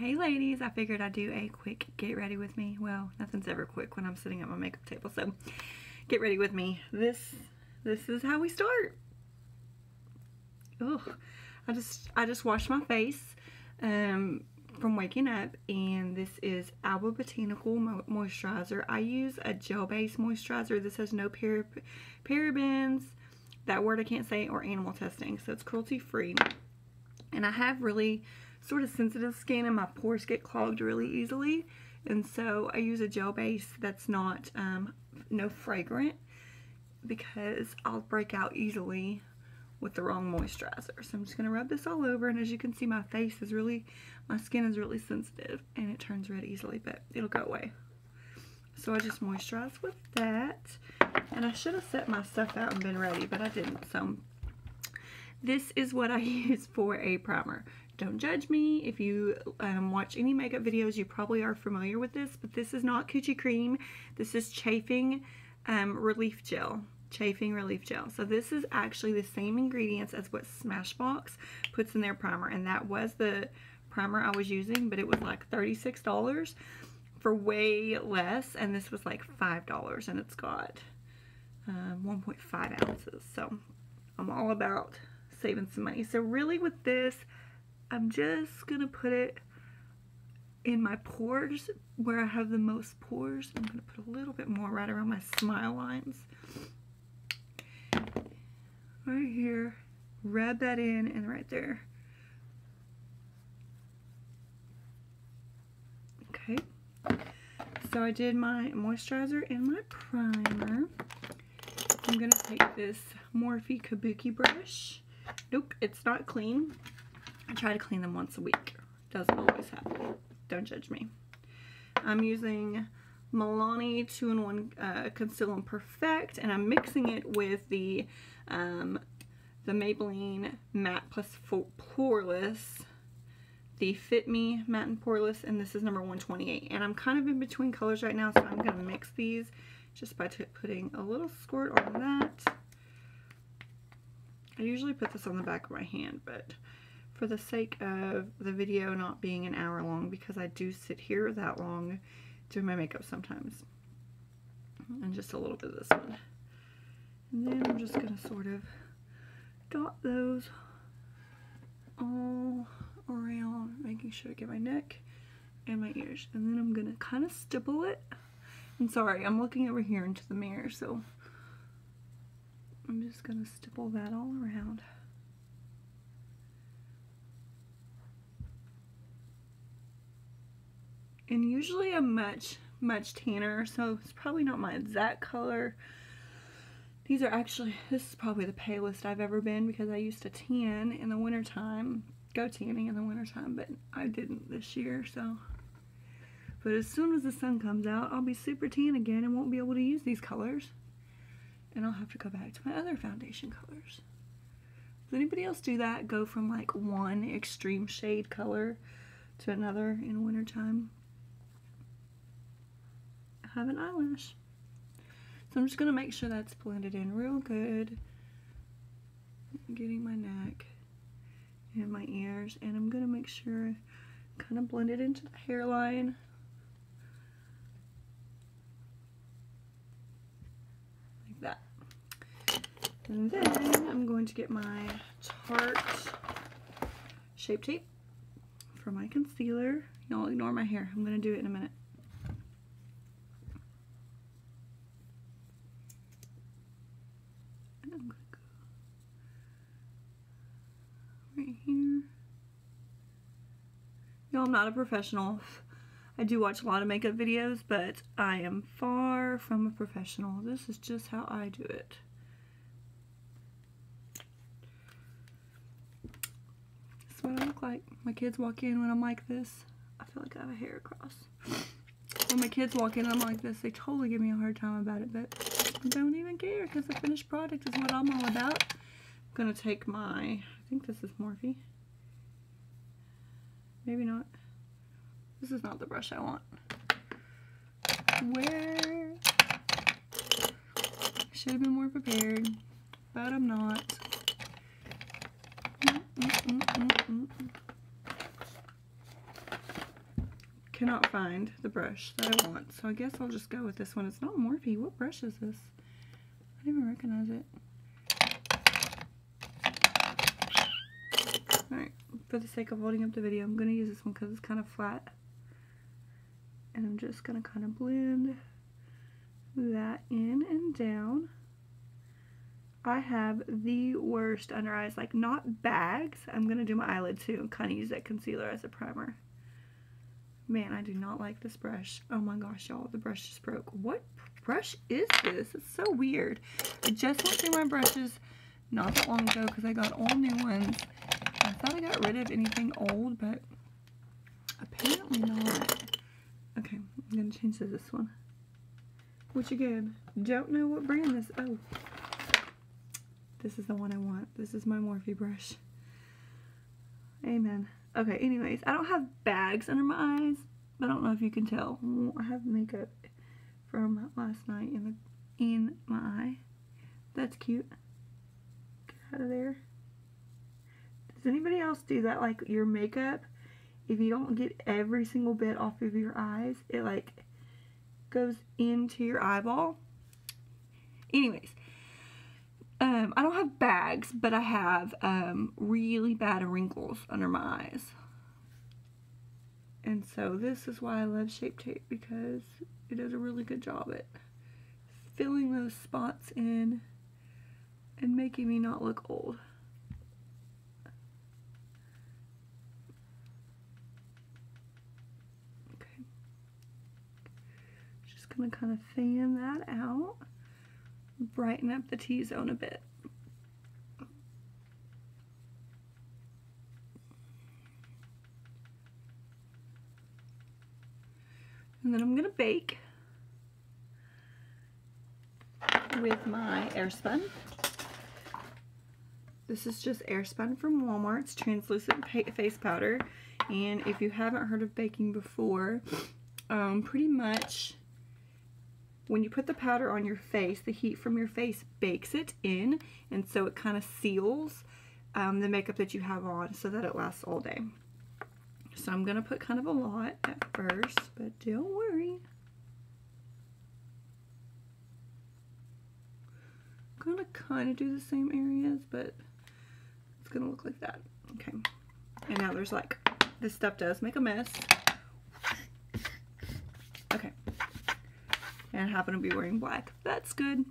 Hey ladies, I figured I'd do a quick get ready with me. Well, nothing's ever quick when I'm sitting at my makeup table, so get ready with me. This is how we start. Ugh, I just washed my face from waking up, and this is Alba Botanical moisturizer. I use a gel-based moisturizer. This has no parabens, that word I can't say, or animal testing, so it's cruelty-free. And I have really sort of sensitive skin, and my pores get clogged really easily, and so I use a gel base that's not no fragrant, because I'll break out easily with the wrong moisturizer. So I'm just gonna rub this all over, and as you can see, my skin is really sensitive and it turns red easily, but it'll go away. So I just moisturize with that, and I should have set my stuff out and been ready, but I didn't. So this is what I use for a primer. Don't judge me. If you watch any makeup videos, you probably are familiar with this, but this is not coochie cream. This is chafing relief gel. Chafing relief gel. So this is actually the same ingredients as what Smashbox puts in their primer, and that was the primer I was using, but it was like $36 for way less, and this was like $5, and it's got 1.5 ounces. So I'm all about saving some money. So really with this, I'm just gonna put it in my pores where I have the most pores. I'm gonna put a little bit more right around my smile lines. Right here. Rub that in, and right there. Okay. So I did my moisturizer and my primer. I'm gonna take this Morphe Kabuki brush. Nope, it's not clean. I try to clean them once a week. Doesn't always happen. Don't judge me. I'm using Milani 2-in-1 Conceal and Perfect, and I'm mixing it with the Maybelline Matte Plus Poreless, the Fit Me Matte and Poreless, and this is number 128. And I'm kind of in between colors right now, so I'm going to mix these just by putting a little squirt on that. I usually put this on the back of my hand, but for the sake of the video not being an hour long, because I do sit here that long doing my makeup sometimes. And just a little bit of this one. And then I'm just going to sort of dot those all around, making sure to get my neck and my ears. And then I'm going to kind of stipple it. And sorry, I'm looking over here into the mirror, so I'm just going to stipple that all around. And usually I'm much tanner, so it's probably not my exact color. These are actually, this is probably the palest I've ever been, because I used to tan in the wintertime, go tanning in the wintertime, but I didn't this year, so. But as soon as the sun comes out, I'll be super tan again and won't be able to use these colors. And I'll have to go back to my other foundation colors. Does anybody else do that? Go from like one extreme shade color to another in wintertime? I have an eyelash. So I'm just going to make sure that's blended in real good. Getting my neck and my ears, and I'm going to make sure I kind of blend it into the hairline. Like that. And then I'm going to get my Tarte Shape Tape for my concealer. Y'all ignore my hair. I'm going to do it in a minute. And I'm going to go right here. Y'all, I'm not a professional. I do watch a lot of makeup videos, but I am far from a professional. This is just how I do it. That's what I look like. My kids walk in when I'm like this. I feel like I have a hair across. When my kids walk in and I'm like this, they totally give me a hard time about it, but I don't even care, because the finished product is what I'm all about. I'm going to take my, I think this is Morphe. Maybe not. This is not the brush I want. Where? I should have been more prepared, but I'm not. cannot find the brush that I want, so I guess I'll just go with this one. It's not Morphe. What brush is this? I didn't even recognize it. Alright, for the sake of holding up the video, I'm going to use this one because it's kind of flat. And I'm just going to kind of blend that in and down. I have the worst under eyes, like not bags. I'm going to do my eyelid too and kind of use that concealer as a primer. Man, I do not like this brush. Oh my gosh, y'all, the brush just broke. What brush is this? It's so weird. I just went through my brushes not that long ago because I got all new ones. I thought I got rid of anything old, but apparently not. Okay, I'm going to change to this one. Which again, don't know what brand this is. Oh, this is the one I want. This is my Morphe brush. Amen. Okay, anyways, I don't have bags under my eyes. I don't know if you can tell. I have makeup from last night in my eye. That's cute. Get out of there. Does anybody else do that? Like your makeup, if you don't get every single bit off of your eyes, it like goes into your eyeball. Anyways, I don't have bags, but I have really bad wrinkles under my eyes. And so this is why I love Shape Tape, because it does a really good job at filling those spots in and making me not look old. Okay. Just gonna kind of fan that out, brighten up the T-zone a bit. And then I'm going to bake with my Airspun. This is just Airspun from Walmart. It's translucent face powder. And if you haven't heard of baking before, pretty much when you put the powder on your face, the heat from your face bakes it in. And so it kind of seals the makeup that you have on so that it lasts all day. So I'm going to put kind of a lot at first, but don't worry. I'm going to kind of do the same areas, but it's going to look like that. Okay. And now there's like, this stuff does make a mess. Okay. And I happen to be wearing black. That's good.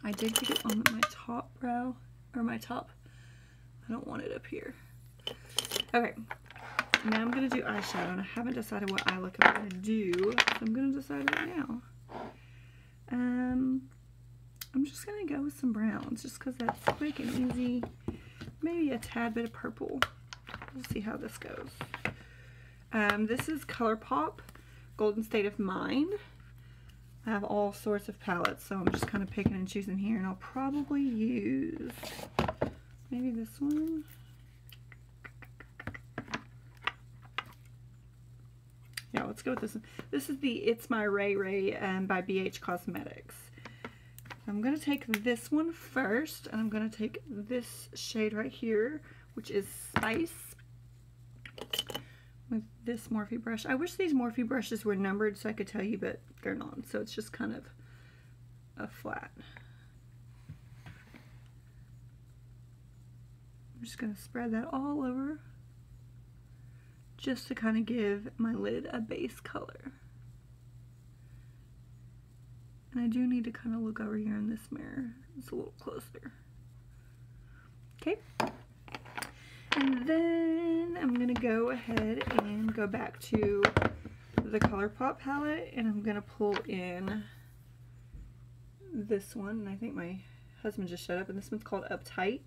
I did get it on my top brow, or my top. I don't want it up here. Okay, now I'm going to do eyeshadow, and I haven't decided what eye look I'm going to do, so I'm going to decide right now. I'm just going to go with some browns, just because that's quick and easy. Maybe a tad bit of purple. We'll see how this goes. This is ColourPop Golden State of Mind. I have all sorts of palettes, so I'm just kind of picking and choosing here, and I'll probably use maybe this one. Yeah, let's go with this one. This is the It's My Ray Ray by BH Cosmetics. I'm going to take this one first, and I'm going to take this shade right here, which is Spice, with this Morphe brush. I wish these Morphe brushes were numbered so I could tell you, but they're not, so it's just kind of a flat. I'm just going to spread that all over, just to kind of give my lid a base color. And I do need to kind of look over here in this mirror. It's a little closer. Okay. And then I'm going to go ahead and go back to the ColourPop palette, and I'm going to pull in this one. And I think my husband just showed up, and this one's called Uptight.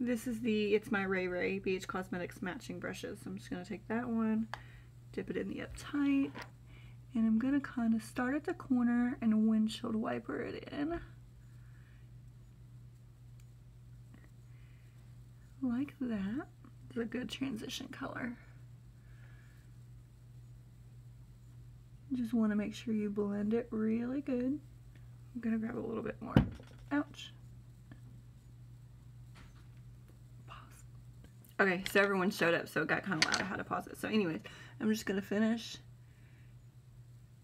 This is the It's My Ray Ray BH Cosmetics matching brushes. So I'm just going to take that one, dip it in the Uptight, and I'm going to kind of start at the corner and windshield wiper it in. Like that. It's a good transition color. Just want to make sure you blend it really good. I'm going to grab a little bit more. Ouch. Pause. Okay, so everyone showed up, so it got kind of loud. I had to pause it. So anyways, I'm just going to finish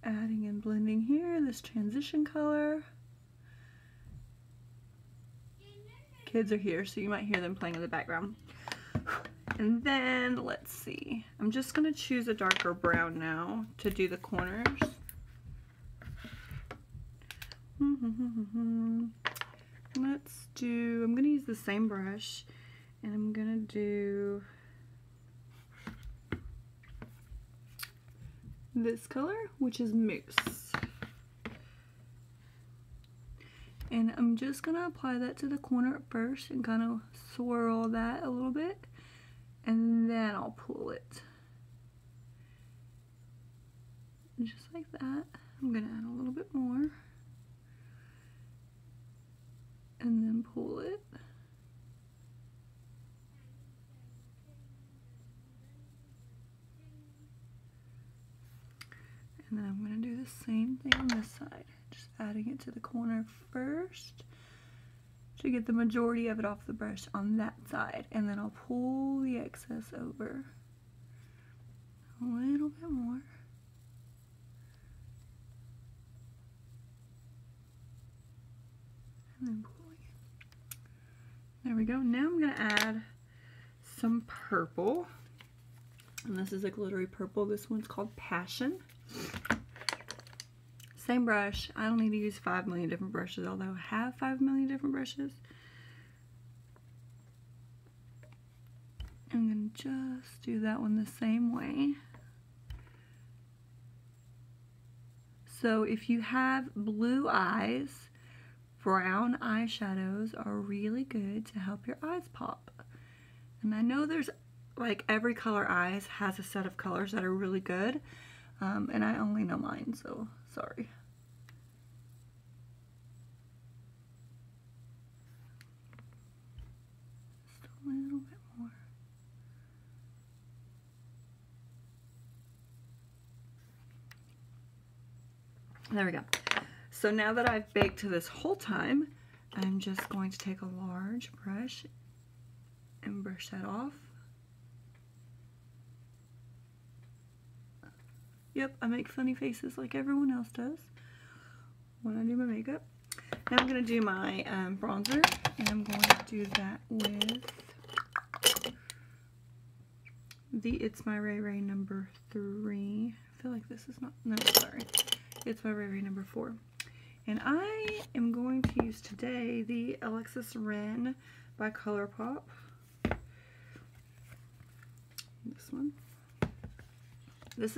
adding and blending here this transition color. Kids are here, so you might hear them playing in the background. And then, let's see. I'm just going to choose a darker brown now to do the corners. Let's do, I'm going to use the same brush, and I'm going to do this color, which is Mousse. And I'm just going to apply that to the corner first and kind of swirl that a little bit. And then I'll pull it. Just like that. I'm going to add a little bit more. And then pull it. And then I'm going to do the same thing on this side. Just adding it to the corner first to get the majority of it off the brush on that side. And then I'll pull the excess over a little bit more. And then pulling it. There we go. Now I'm going to add some purple. And this is a glittery purple. This one's called Passion. Same brush. I don't need to use 5 million different brushes, although I have 5 million different brushes. I'm going to just do that one the same way. So if you have blue eyes, brown eyeshadows are really good to help your eyes pop. And I know there's, like, every color eyes has a set of colors that are really good. And I only know mine, so sorry. Just a little bit more. There we go. So now that I've baked this whole time, I'm just going to take a large brush and brush that off. Yep, I make funny faces like everyone else does when I do my makeup. Now I'm going to do my bronzer, and I'm going to do that with the It's My Ray Ray number 3. I feel like this is not, no, sorry. It's My Ray Ray number 4. And I am going to use today the Alexis Ren by ColourPop. This one. This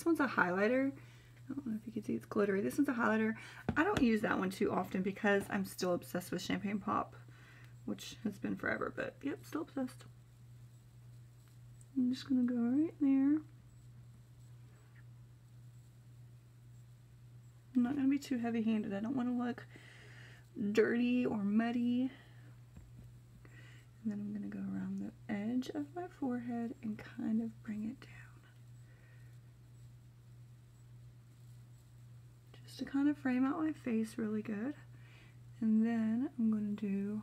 one's a highlighter. I don't know if you can see, it's glittery. This one's a highlighter. I don't use that one too often because I'm still obsessed with Champagne Pop, which has been forever, but yep, still obsessed. I'm just gonna go right there. I'm not gonna be too heavy-handed. I don't want to look dirty or muddy. And then I'm gonna go around the edge of my forehead and kind of bring it down. To kind of frame out my face really good. And then I'm going to do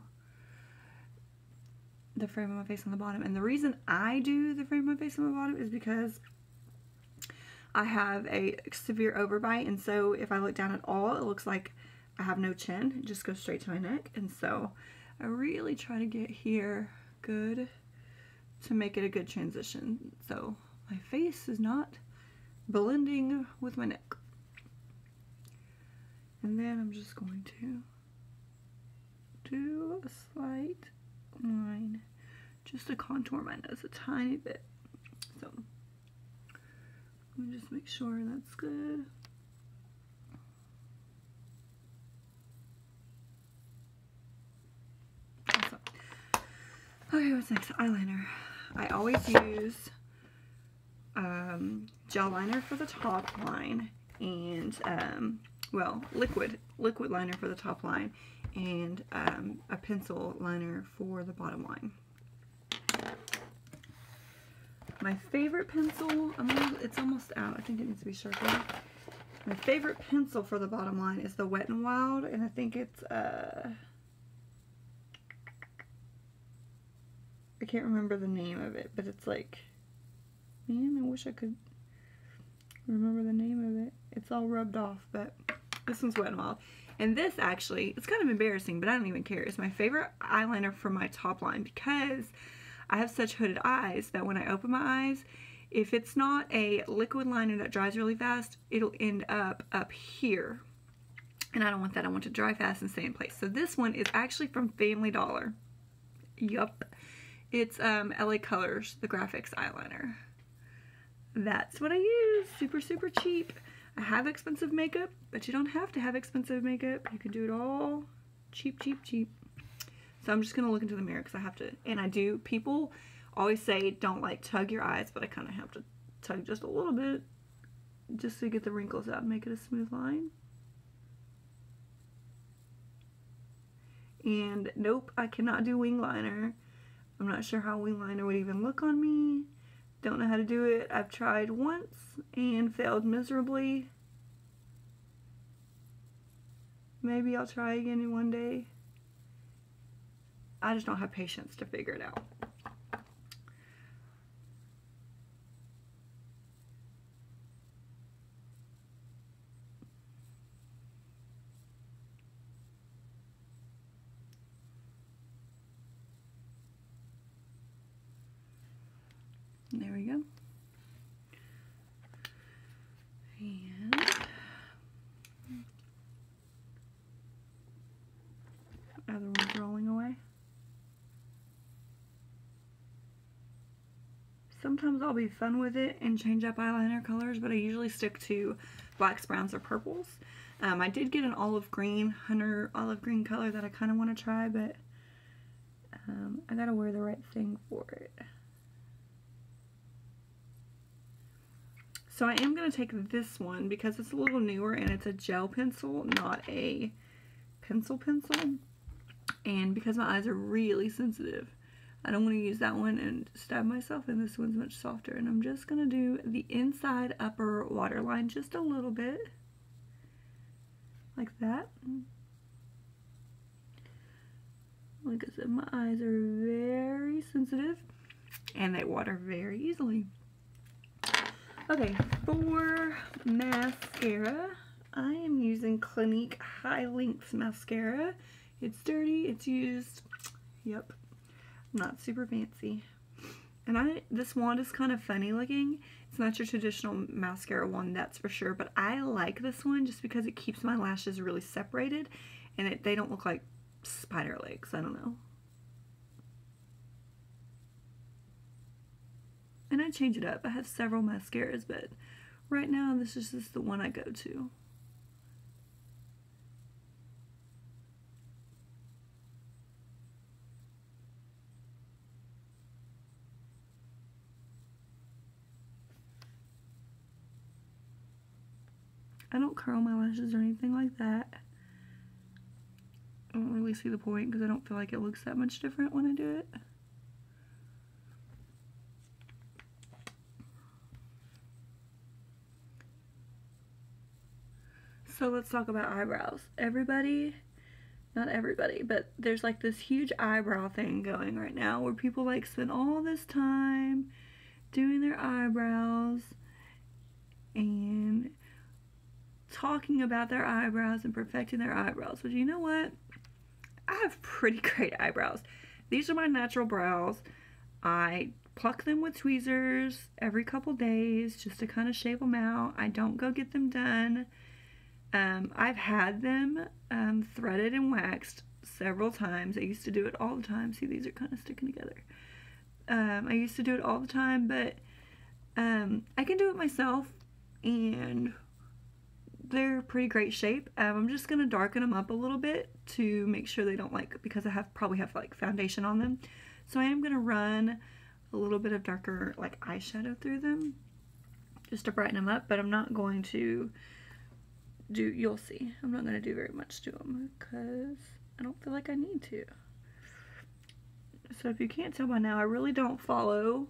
the frame of my face on the bottom. And the reason I do the frame of my face on the bottom is because I have a severe overbite, and so if I look down at all, it looks like I have no chin. It just goes straight to my neck. And so I really try to get here good to make it a good transition. So my face is not blending with my neck. And then I'm just going to do a slight line just to contour my nose a tiny bit. So let me just make sure that's good. Awesome. Okay, what's next? Eyeliner. I always use gel liner for the top line and well, liquid liner for the top line, and a pencil liner for the bottom line. My favorite pencil, it's almost out. I think it needs to be sharpened. My favorite pencil for the bottom line is the Wet n Wild, and I think it's I can't remember the name of it, but it's like, man, I wish I could remember the name of it. It's all rubbed off, but this one's Wet n Wild. And this actually, it's kind of embarrassing, but I don't even care. It's my favorite eyeliner for my top line because I have such hooded eyes that when I open my eyes, if it's not a liquid liner that dries really fast, it'll end up here. And I don't want that. I want it to dry fast and stay in place. So this one is actually from Family Dollar. Yup. It's LA Colors, the graphics eyeliner. That's what I use. Super, super cheap. I have expensive makeup, but you don't have to have expensive makeup. You can do it all cheap, cheap, cheap. So I'm just going to look into the mirror because I have to, and I do. People always say don't like tug your eyes, but I kind of have to tug just a little bit just to get the wrinkles out and make it a smooth line. And nope, I cannot do wing liner. I'm not sure how wing liner would even look on me. Don't know how to do it. I've tried once and failed miserably. Maybe I'll try again one day. I just don't have patience to figure it out. There we go. And other one's rolling away. Sometimes I'll be fun with it and change up eyeliner colors, but I usually stick to blacks, browns, or purples. I did get an olive green, Hunter olive green color that I kind of want to try, but I gotta wear the right thing for it. So I am going to take this one because it's a little newer and it's a gel pencil, not a pencil. And because my eyes are really sensitive, I don't want to use that one and stab myself, and this one's much softer. And I'm just going to do the inside upper waterline just a little bit. Like that. Like I said, my eyes are very sensitive and they water very easily. Okay, for mascara, I am using Clinique High Length Mascara. It's dirty, it's used, yep, not super fancy. And this wand is kind of funny looking. It's not your traditional mascara wand, that's for sure, but I like this one just because it keeps my lashes really separated and they don't look like spider legs, I don't know. And I change it up. I have several mascaras, but right now this is just the one I go to. I don't curl my lashes or anything like that. I don't really see the point because I don't feel like it looks that much different when I do it. So let's talk about eyebrows. Everybody, not everybody, but there's like this huge eyebrow thing going right now where people like spend all this time doing their eyebrows and talking about their eyebrows and perfecting their eyebrows. But you know what? I have pretty great eyebrows. These are my natural brows. I pluck them with tweezers every couple days just to kind of shape them out. I don't go get them done. I've had them threaded and waxed several times. I used to do it all the time. See, these are kind of sticking together. I used to do it all the time, but I can do it myself, and they're pretty great shape. I'm just going to darken them up a little bit to make sure they don't because I probably have like foundation on them. So I am going to run a little bit of darker like eyeshadow through them just to brighten them up, but I'm not going to you'll see, I'm not going to do very much to them because I don't feel like I need to. So if you can't tell by now, I really don't follow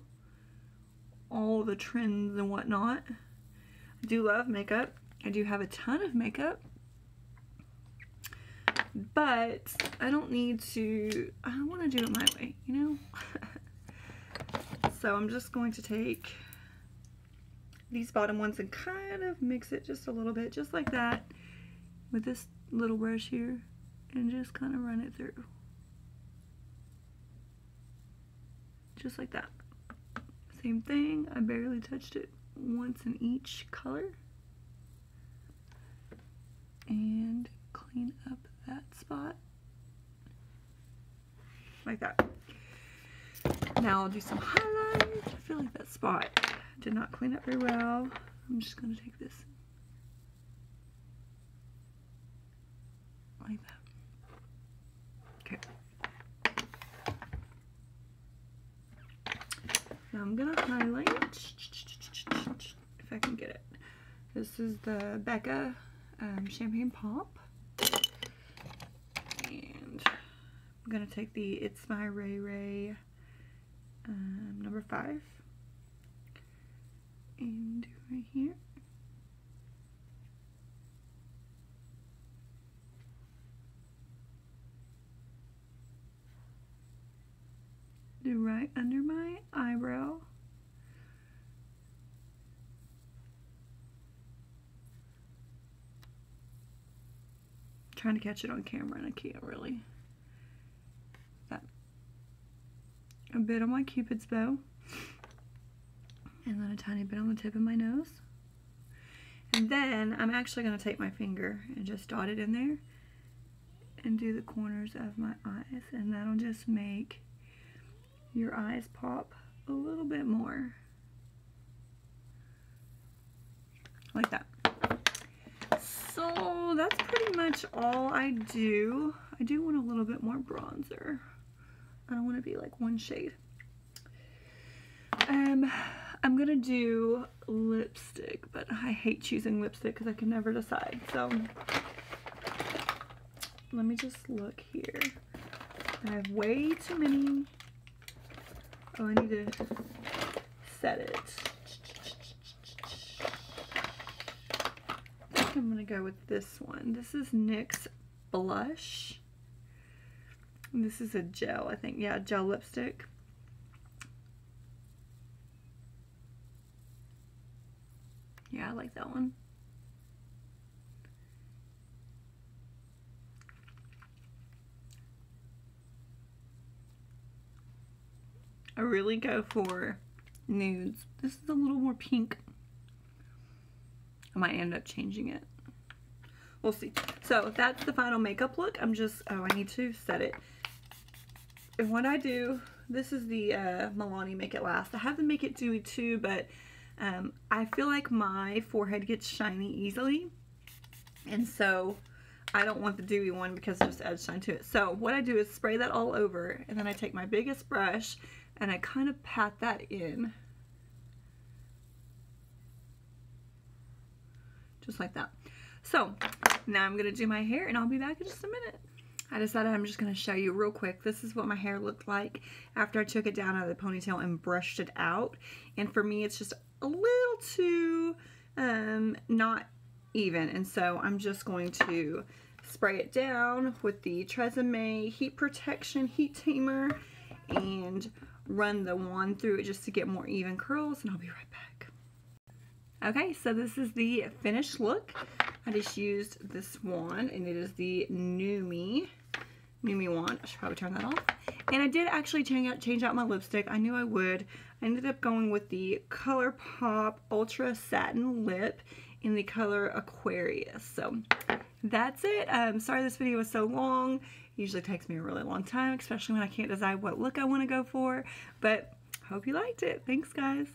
all the trends and whatnot. I do love makeup. I do have a ton of makeup, but I don't need to, I want to do it my way, you know? So I'm just going to take these bottom ones and kind of mix it just a little bit, just like that, with this little brush here, and just kind of run it through. Just like that. Same thing, I barely touched it once in each color. And clean up that spot. Like that. Now I'll do some highlight. I feel like that spot did not clean up very well. I'm just going to take this like that. Okay. Now I'm going to highlight, if I can get it. This is the Becca Champagne Pop. And I'm going to take the It's My Ray Ray number 5. And do right here. Do right under my eyebrow. Trying to catch it on camera and I can't really. That. A bit on my Cupid's bow. And then a tiny bit on the tip of my nose. And then I'm actually going to take my finger and just dot it in there. And do the corners of my eyes. And that'll just make your eyes pop a little bit more. Like that. So that's pretty much all I do. I do want a little bit more bronzer. I don't want to be like one shade. I'm gonna do lipstick, but I hate choosing lipstick because I can never decide. So let me just look here. I have way too many. Oh, I need to set it. I think I'm gonna go with this one. This is NYX Blush. And this is a gel, I think. Yeah, gel lipstick. Yeah, I like that one. I really go for nudes. This is a little more pink. I might end up changing it. We'll see. So that's the final makeup look. I'm just, oh, I need to set it. And what I do, this is the Milani Make It Last. I have the Make It Dewy too, but I feel like my forehead gets shiny easily. And so I don't want the dewy one because it just adds shine to it. So what I do is spray that all over, and then I take my biggest brush and I kind of pat that in. Just like that. So now I'm going to do my hair and I'll be back in just a minute. I decided I'm just going to show you real quick. This is what my hair looked like after I took it down out of the ponytail and brushed it out. And for me, it's just a little too not even. And so I'm just going to spray it down with the Tresemme Heat Protection Heat Tamer and run the wand through it just to get more even curls, and I'll be right back. Okay, so this is the finished look. I just used this wand, and it is the Numi wand. I should probably turn that off. And I did actually change out my lipstick. I knew I would. I ended up going with the ColourPop Ultra Satin Lip in the color Aquarius. So that's it. Sorry this video was so long. It usually takes me a really long time, especially when I can't decide what look I want to go for. But hope you liked it. Thanks, guys.